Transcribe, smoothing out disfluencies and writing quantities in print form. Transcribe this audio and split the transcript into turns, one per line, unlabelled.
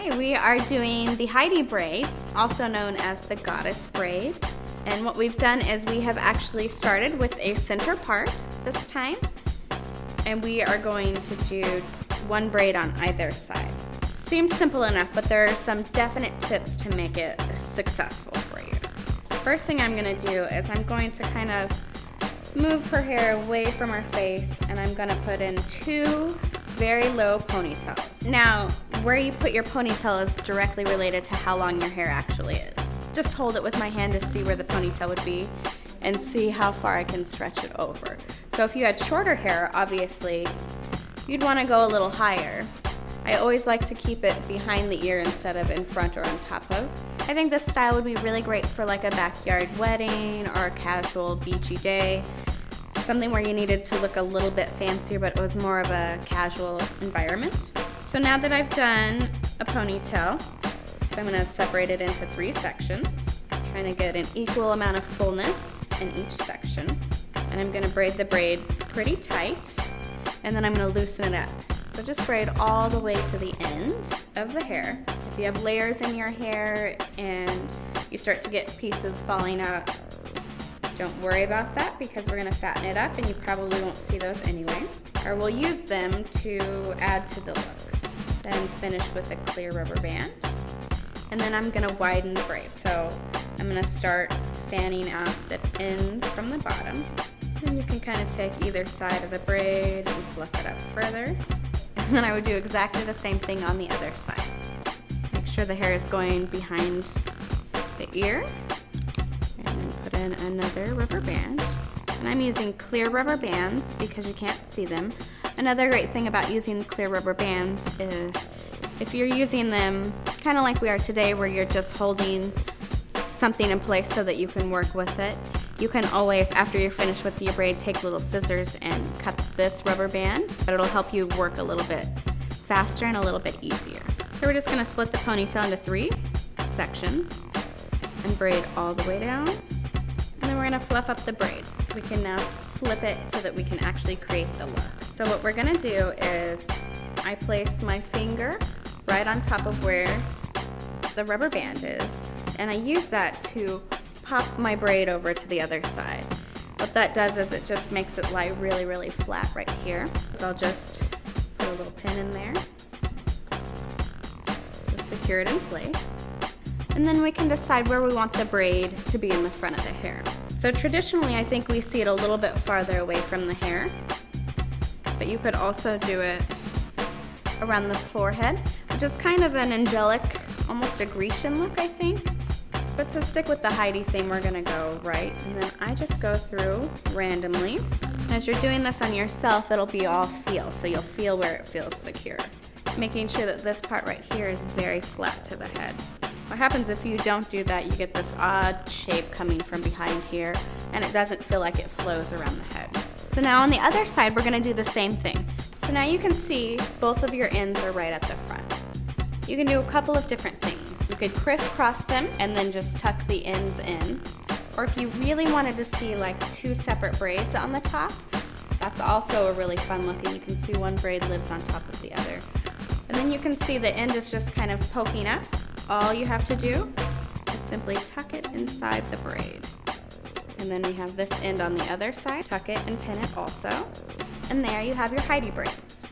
Okay, we are doing the Heidi Braid, also known as the Goddess Braid. And what we've done is we have actually started with a center part this time. And we are going to do one braid on either side. Seems simple enough, but there are some definite tips to make it successful for you. First thing I'm gonna do is I'm going to kind of move her hair away from her face, and I'm gonna put in 2 very low ponytails. Now, where you put your ponytail is directly related to how long your hair actually is. Just hold it with my hand to see where the ponytail would be and see how far I can stretch it over. So if you had shorter hair, obviously, you'd wanna go a little higher. I always like to keep it behind the ear instead of in front or on top of. I think this style would be really great for like a backyard wedding or a casual beachy day. Something where you needed to look a little bit fancier, but it was more of a casual environment. So now that I've done a ponytail, so I'm gonna separate it into 3 sections, trying to get an equal amount of fullness in each section. And I'm gonna braid the braid pretty tight, and then I'm gonna loosen it up. So just braid all the way to the end of the hair. If you have layers in your hair and you start to get pieces falling out, don't worry about that because we're gonna fatten it up and you probably won't see those anyway. Or we'll use them to add to the look. Then finish with a clear rubber band. And then I'm gonna widen the braid. So I'm gonna start fanning out the ends from the bottom. And you can kind of take either side of the braid and fluff it up further. And then I would do exactly the same thing on the other side. Make sure the hair is going behind the ear. And then put in another rubber band. And I'm using clear rubber bands because you can't see them. Another great thing about using clear rubber bands is if you're using them kind of like we are today, where you're just holding something in place so that you can work with it, you can always, after you're finished with your braid, take little scissors and cut this rubber band, but it'll help you work a little bit faster and a little bit easier. So we're just gonna split the ponytail into 3 sections and braid all the way down. And then we're gonna fluff up the braid. We can now flip it so that we can actually create the look. So what we're gonna do is I place my finger right on top of where the rubber band is, and I use that to pop my braid over to the other side. What that does is it just makes it lie really, really flat right here. So I'll just put a little pin in there to secure it in place. And then we can decide where we want the braid to be in the front of the hair. So traditionally, I think we see it a little bit farther away from the hair, but you could also do it around the forehead, which is kind of an angelic, almost a Grecian look, I think. But to stick with the Heidi theme, we're gonna go right, and then I just go through randomly. And as you're doing this on yourself, it'll be all feel, so you'll feel where it feels secure. Making sure that this part right here is very flat to the head. What happens if you don't do that, you get this odd shape coming from behind here, and it doesn't feel like it flows around the head. So now on the other side, we're gonna do the same thing. So now you can see both of your ends are right at the front. You can do a couple of different things. You could crisscross them and then just tuck the ends in. Or if you really wanted to see like 2 separate braids on the top, that's also a really fun look, and you can see one braid lives on top of the other. And then you can see the end is just kind of poking up. All you have to do is simply tuck it inside the braid. And then we have this end on the other side. Tuck it and pin it also. And there you have your Heidi braids.